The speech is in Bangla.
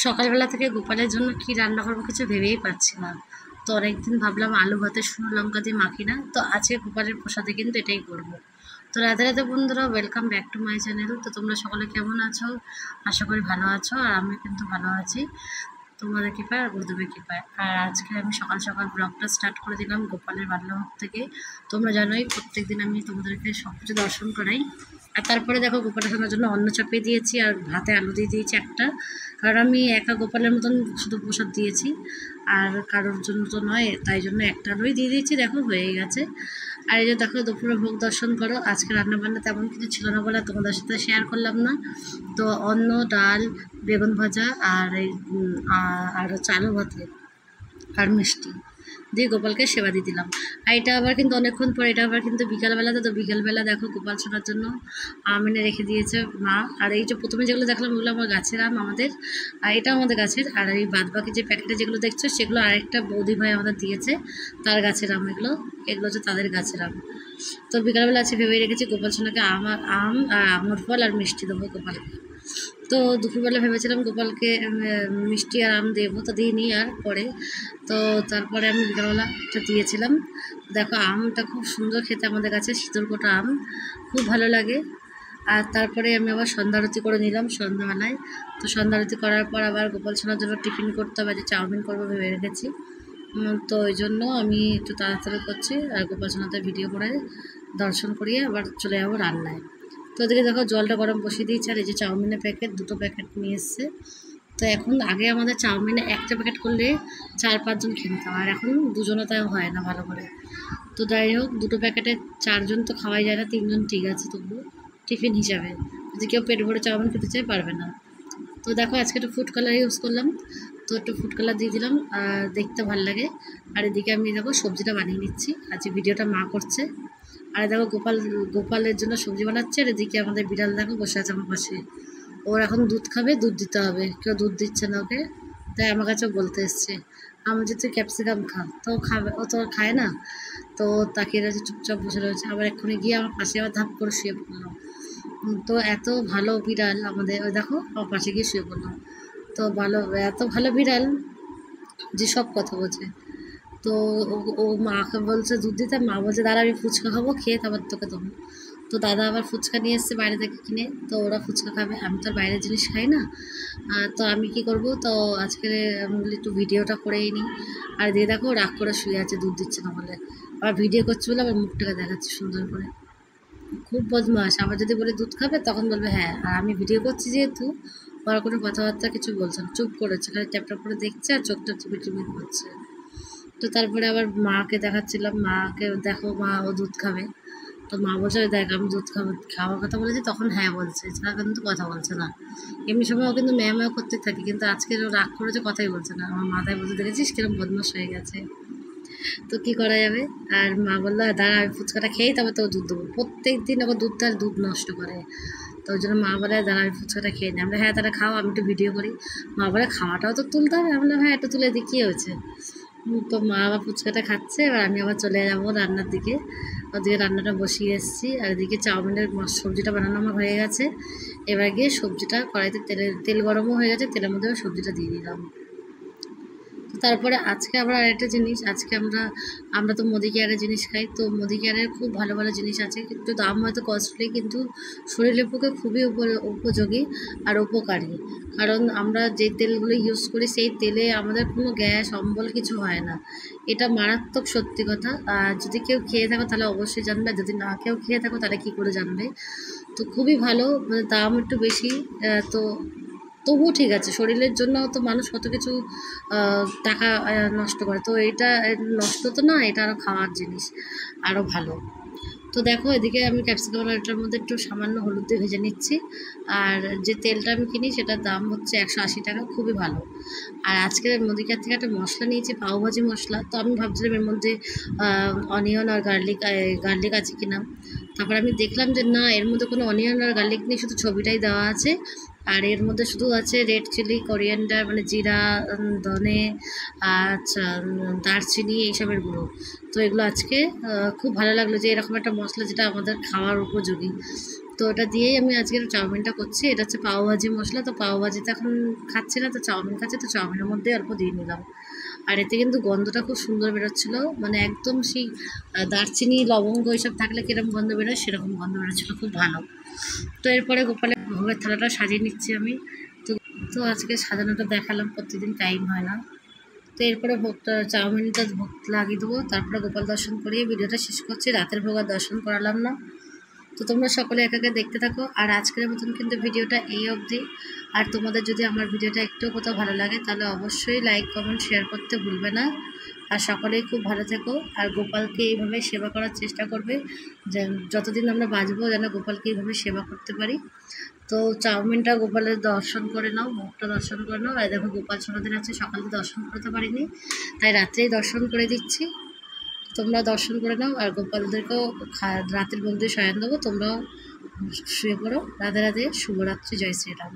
সকালবেলা থেকে গোপালের জন্য কি রান্না করবো কিছু ভেবেই পাচ্ছি না। তো অনেকদিন ভাবলাম আলু ভাতে শুকনো লঙ্কা দিয়ে মাখি না, তো আজকে গোপালের প্রসাদে কিন্তু এটাই করব। তো রাধে রাধে বন্ধুরা, welcome back to my channel. তো তোমরা সকলে কেমন আছো? আশা করি ভালো আছো, আর আমি কিন্তু ভালো আছি তোমাদের কৃপায় আর গুরুদেবের কৃপায়। আর আজকে আমি সকাল সকাল ব্লগটা স্টার্ট করে দিলাম গোপালের বাল্যভোগ থেকে। তোমরা জানোই প্রত্যেকদিন আমি তোমাদেরকে সব কিছু দর্শন করাই। আর তারপরে দেখো গোপালের শোনার জন্য অন্ন চাপিয়ে দিয়েছি আর ভাতে আলু দিয়ে দিয়েছি একটা, কারণ আমি একা গোপালের মতন শুধু প্রসাদ দিয়েছি আর কারোর জন্য তো নয়, তাই জন্য একটা আলুই দিয়ে দিয়েছি। দেখো হয়ে গেছে। আর এই যে দেখো দুপুরে ভোগ দর্শন করো। আজকে রান্নাবান্না তেমন কিছু ছিল না বলে তোমাদের সাথে শেয়ার করলাম না। তো অন্ন, ডাল, বেগুন ভাজা আর এই আর হচ্ছে আলু ভাতে আর মিষ্টি দিয়ে গোপালকে সেবা দিয়ে দিলাম। আর এটা আবার কিন্তু অনেকক্ষণ পরে, এটা আবার কিন্তু বিকালবেলাতে। তো বিকালবেলা দেখো গোপাল শোনার জন্য আম এনে রেখে দিয়েছে মা। আর এই যে প্রথমে যেগুলো দেখলাম ওগুলো আমার গাছের আম আমাদের, আর এটা আমাদের গাছের। আর এই বাদবাকি যে প্যাকেটে যেগুলো দেখছো সেগুলো আরেকটা বৌদি ভাই আমাদের দিয়েছে, তার গাছের আম এগুলো। এগুলো হচ্ছে তাদের গাছের আম। তো বিকালবেলা আছে ভেবে রেখেছি গোপাল সোনাকে আম আর আঙুর ফল আর মিষ্টি দেবো গোপালকে। তো দুপুরবেলা ভেবেছিলাম গোপালকে মিষ্টি আর আম দেবো, তো দিইনি আর পরে। তো তারপরে আমি বিকালবেলাটা দিয়েছিলাম। দেখো আমটা খুব সুন্দর খেতে, আমাদের কাছে শীতলকোটা আম, খুব ভালো লাগে। আর তারপরে আমি আবার সন্ধ্যারতি করে নিলাম সন্ধ্যাবেলায়। তো সন্ধ্যারতি করার পর আবার গোপাল সোনার জন্য টিফিন করতে হবে, যে চাউমিন করবো ভেবে রেখেছি। তো ওই জন্য আমি একটু তাড়াতাড়ি করছি আর গোপাল সোনাদের ভিডিও করে দর্শন করিয়ে আবার চলে যাবো রান্নায়। তো ওদিকে দেখো জলটা গরম বসিয়ে দিয়েছে, আর এই যে চাউমিনের প্যাকেট, দুটো প্যাকেট নিয়ে এসছে। তো এখন আগে আমাদের চাউমিনে একটা প্যাকেট করলে 4-5 জন খেয়ে নিতাম, আর এখন দুজনে তাই হয় না ভালো করে। তো যাই হোক, দুটো প্যাকেটে 4 জন তো খাওয়াই যায় না, 3 জন ঠিক আছে তবুও টিফিন হিসাবে। যদি কেউ পেট ভরে চাউমিন খেতে চায় পারবে না। তো দেখো আজকে একটু ফুড কালার ইউজ করলাম, তো একটু ফুড কালার দিয়ে দিলাম, আর দেখতে ভালো লাগে। আর এদিকে আমি দেখো সবজিটা বানিয়ে নিচ্ছি, আজকে ভিডিওটা মা করছে। আর দেখো গোপালের জন্য সবজি বানাচ্ছে, আর এদিকে আমাদের বিড়াল দেখো বসে আছে আমার পাশে। ওর এখন দুধ খাবে, দুধ দিতে হবে, কেউ দুধ দিচ্ছে না ওকে। তাই আমার কাছেও বলতে এসছে, আমি যে তুই ক্যাপসিকাম খা, তো খাবে, ও তো খায় না। তো তাকিয়ে রয়েছে, চুপচাপ বসে রয়েছে। আবার এক্ষুনি গিয়ে আমার পাশে আবার ধাপ করে শুয়ে পড়লো। তো এত ভালো বিড়াল আমাদের, ওই দেখো আমার পাশে গিয়ে শুয়ে পড়লাম। তো ভালো, এত ভালো বিড়াল যে সব কথা বোঝে। তো ও মাকে বলছে দুধ দিতে, মা বলছে দাঁড়া আমি ফুচকা খাবো, খেয়ে তারপর তোকে দেবো। তো দাদা আবার ফুচকা নিয়ে এসছে বাইরে থেকে কিনে, তো ওরা ফুচকা খাবে, আমি তো আর বাইরের জিনিস খাই না। তো আমি কি করব, তো আজকে আমি বলি একটু ভিডিওটা করেই নিই। আর দিয়ে দেখো রাগ করে শুয়ে আছে দুধ দিচ্ছে না বলে, আবার ভিডিও করছে বলে আবার মুখটাকে দেখাচ্ছে সুন্দর করে। খুব বদমাস, আবার যদি বলে দুধ খাবে তখন বলবে হ্যাঁ, আর আমি ভিডিও করছি যেহেতু বড় কোনো কথাবার্তা কিছু বলছে না, চুপ করেছে, খালি ট্যাপটা করে দেখছে আর চোখটা চিপি চিপি করছে। তো তারপরে আবার মাকে দেখাচ্ছিলাম, মাকে দেখো মা ও দুধ খাবে। তো মা বলছে দেখ আমি দুধ খাওয়ার কথা বলেছি, তখন হ্যাঁ বলছে, এছাড়া কিন্তু কথা বলছে না। এমনি সময় ও কিন্তু ম্যাও ম্যাও করতে থাকে, কিন্তু আজকে ও রাগ করেছে, কথাই বলছে না। আমার মাথায় বলতে দেখেছিস কিরম বদমাস হয়ে গেছে। তো কী করা যাবে। আর মা বললো দাঁড়া আমি ফুচকাটা খেয়েই তবে তো দুধ দেবো, প্রত্যেক দিন ওকে দুধ নষ্ট করে। তো ওই জন্য মা বলে দাঁড়া আমি ফুচকাটা খেয়ে নিই। আমরা হ্যাঁ তাহলে খাও, আমি একটু ভিডিও করি। মা বলে খাওয়াটাও তো তুলতে হবে, আমি বললাম হ্যাঁ একটু তুলে দিই, কী হয়েছে। তো মা আবার ফুচকাটা খাচ্ছে, এবার আমি আবার চলে যাবো রান্নার দিকে। ওদিকে রান্নাটা বসিয়ে এসেছি, আর এদিকে চাউমিনের সবজিটা বানানো আমার হয়ে গেছে। এবার গিয়ে সবজিটা কড়াইতে তেল গরমও হয়ে গেছে, তেলের মধ্যে সবজিটা দিয়ে দিলাম। তারপরে আজকে আবার আরেকটা জিনিস, আজকে আমরা তো মুদি কেয়ারের জিনিস খাই, তো মুদি কেয়ারের খুব ভালো ভালো জিনিস আছে, কিন্তু দাম হয়তো কস্টলি, কিন্তু শরীরের পক্ষে খুবই উপযোগী আর উপকারী। কারণ আমরা যে তেলগুলো ইউজ করি সেই তেলে আমাদের কোনো গ্যাস অম্বল কিছু হয় না, এটা মারাত্মক সত্যি কথা। আর যদি কেউ খেয়ে থাকো তাহলে অবশ্যই জানবে, যদি না কেউ খেয়ে থাকো তাহলে কী করে জানবে। তো খুবই ভালো, মানে দাম একটু বেশি, তো তবুও ঠিক আছে, শরীরের জন্য তো মানুষ কত কিছু টাকা নষ্ট করে, তো এটা নষ্ট তো না, এটা আরও খাওয়ার জিনিস, আরও ভালো। তো দেখো এদিকে আমি ক্যাপসিকাম এটার মধ্যে একটু সামান্য হলুদ দিয়ে ভেজে নিচ্ছি। আর যে তেলটা আমি কিনি সেটার দাম হচ্ছে 180 টাকা, খুবই ভালো। আর আজকে মুদিখার থেকে একটা মশলা নিয়েছি, পাওভাজি মশলা। তো আমি ভাবছিলাম এর মধ্যে অনিয়ন আর গার্লিক আছে কিনা। তারপর আমি দেখলাম যে না, এর মধ্যে কোনো অনিয়ন আর গার্লিক নেই, শুধু ছবিটাই দেওয়া আছে। আর এর মধ্যে শুধু আছে রেড চিলি, কোরিয়ান্ডার মানে জিরা, ধনে, আচ্ছা দারচিনি, এইসবের গুঁড়ো। তো এগুলো আজকে খুব ভালো লাগলো যে এরকম একটা মশলা যেটা আমাদের খাওয়ার উপযোগী। তো তো ওটা দিয়েই আমি আজকে চাউমিনটা করছি। এটা হচ্ছে পাওভাজি মশলা, তো পাওভাজিতে এখন খাচ্ছি না, তো চাউমিন খাচ্ছি, তো চাউমিনের মধ্যে অল্প দিয়ে নিলাম। আর এতে কিন্তু গন্ধটা খুব সুন্দর বেরোচ্ছিলো, মানে একদম সেই দারচিনি লবঙ্গ এইসব থাকলে কীরকম গন্ধ বেরোয় সেরকম গন্ধ বেরোচ্ছিলো, খুব ভালো। তো এরপরে গোপালের ভোগের থালাটা সাজিয়ে নিচ্ছি আমি। তো তো আজকে সাজানোটা দেখালাম, প্রতিদিন টাইম হয় না। তো এরপরে ভোগটা চাউমিনটা ভোগ লাগিয়ে দেবো, তারপরে গোপাল দর্শন করিয়ে ভিডিওটা শেষ করছি। রাতের ভোগ আর দর্শন করালাম না। তো তোমরা সকলে একে একে দেখতে থাকো। আর আজকের মতন কিন্তু ভিডিওটা এই অবধি। আর তোমাদের যদি আমার ভিডিওটা একটু কোথাও ভালো লাগে তাহলে অবশ্যই লাইক কমেন্ট শেয়ার করতে ভুলবে না। আর সকলেই খুব ভালো থেকো। আর গোপালকে এইভাবে সেবা করার চেষ্টা করবে, যে যতদিন আমরা বাঁচবো যেন গোপালকে এইভাবে সেবা করতে পারি। তো চাউমিনটা গোপালের দর্শন করে নাও, মুখটা দর্শন করে নাও। আর দেখো গোপাল ছোটোদিন আছে, সকালে দর্শন করতে পারিনি, তাই রাত্রেই দর্শন করে দিচ্ছি। তোমরা দর্শন করে নাও। আর গোপালদেরকেও রাতের মধ্যে শয়ন দেবো, তোমরাও শুয়ে পড়ো। রাধে রাধে, শুভরাত্রি, জয় শ্রীরাম।